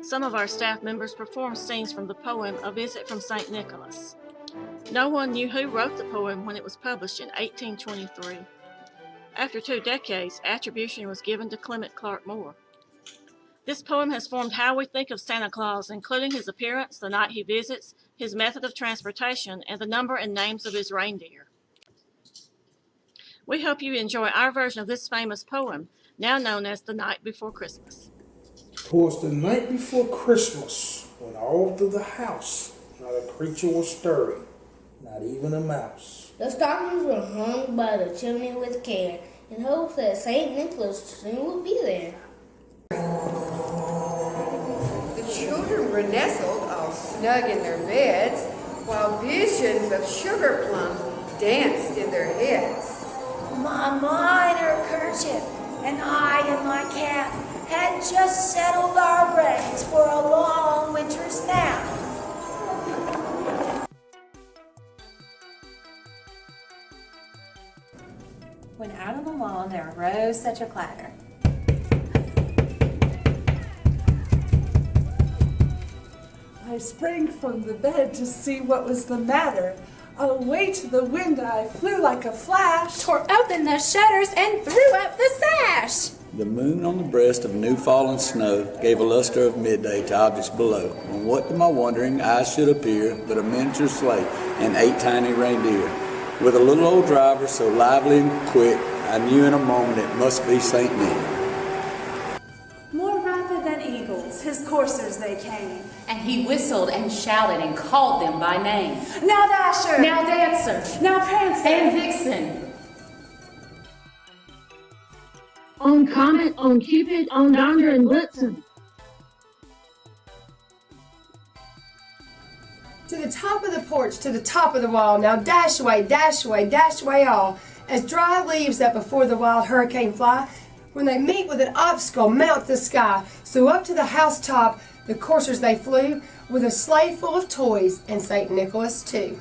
some of our staff members performed scenes from the poem A Visit from St. Nicholas. No one knew who wrote the poem when it was published in 1823. After 2 decades, attribution was given to Clement Clarke Moore. This poem has formed how we think of Santa Claus, including his appearance, the night he visits, his method of transportation, and the number and names of his reindeer. We hope you enjoy our version of this famous poem, now known as The Night Before Christmas. 'Twas the night before Christmas, when all through the house not a creature was stirring, not even a mouse. The stockings were hung by the chimney with care, in hopes that St. Nicholas soon would be there. The children were nestled all snug in their beds, while visions of sugar plums danced in their heads. My minor kerchief and I and my cap had just settled our reins for a long winter's nap. When out on the lawn there arose such a clatter. I sprang from the bed to see what was the matter. Away to the window I flew like a flash, Tore open the shutters and threw up the sash. The moon on the breast of new fallen snow gave a luster of midday to objects below. And what to my wondering eyes should appear but a miniature sleigh and 8 tiny reindeer. With a little old driver so lively and quick, I knew in a moment it must be St. Nick. more rapid than eagles, his coursers they came. And he whistled and shouted and called them by name. Now Dasher! Now Dancer! Now Prancer! And Vixen! On Comet, on Cupid, on Donder and Blitzen. To the top of the porch, to the top of the wall, now dash away, dash away, dash away all, as dry leaves that before the wild hurricane fly, when they meet with an obstacle, mount the sky. So up to the housetop, the coursers they flew, with a sleigh full of toys, and St. Nicholas too.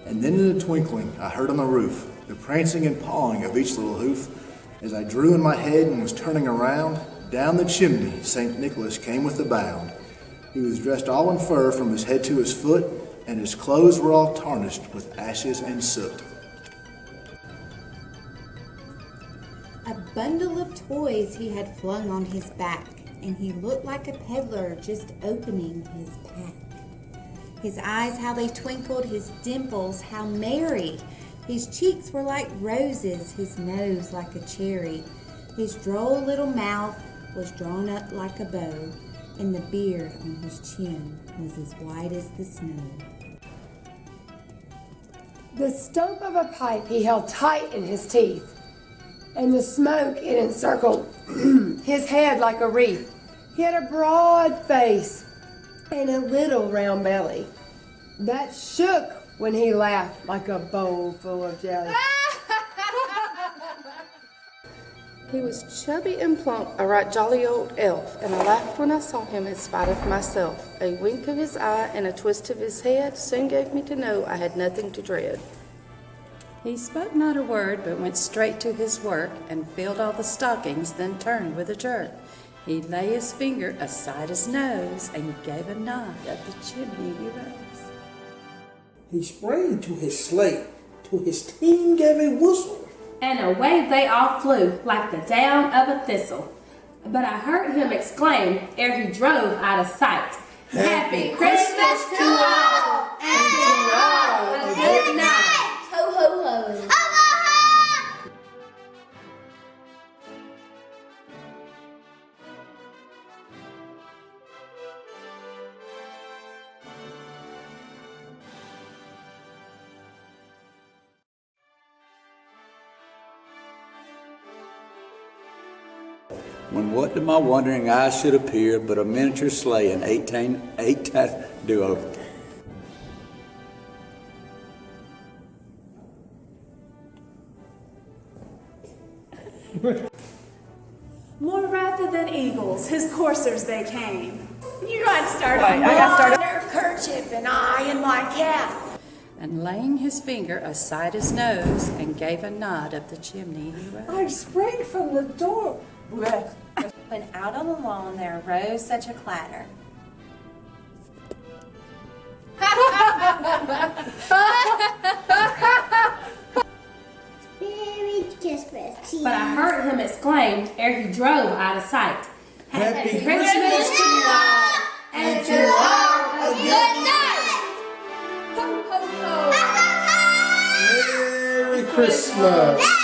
And then in a twinkling, I heard on the roof the prancing and pawing of each little hoof. As I drew in my head and was turning around, down the chimney St. Nicholas came with a bound. He was dressed all in fur from his head to his foot, and his clothes were all tarnished with ashes and soot. A bundle of toys he had flung on his back, and he looked like a peddler just opening his pack. His eyes, how they twinkled, his dimples, how merry. His cheeks were like roses, his nose like a cherry. His droll little mouth was drawn up like a bow, and the beard on his chin was as white as the snow. The stump of a pipe he held tight in his teeth, and the smoke it encircled his head like a wreath. He had a broad face and a little round belly that shook when he laughed like a bowl full of jelly. He was chubby and plump, a right jolly old elf, and I laughed when I saw him in spite of myself. A wink of his eye and a twist of his head soon gave me to know I had nothing to dread. He spoke not a word, but went straight to his work, and filled all the stockings, then turned with a jerk. He lay his finger aside his nose, and gave a nod at the chimney he rose. He sprang to his sleigh, to his team gave a whistle, and away they all flew like the down of a thistle. But I heard him exclaim ere he drove out of sight, "Happy Christmas to all, and to all a good night." Ho, ho, ho. When what to my wondering eyes should appear but a miniature sleigh and 8 do-over. More rapid than eagles, his coursers they came. You got started. Minor kerchief and I and my cap. And laying his finger aside his nose, and gave a nod up the chimney he rose. I sprang from the door. when out on the lawn there arose such a clatter. Merry Christmas. But I heard him exclaim ere he drove out of sight. Happy Christmas to you all, and to all a good night. Ho, ho, ho. Merry Christmas.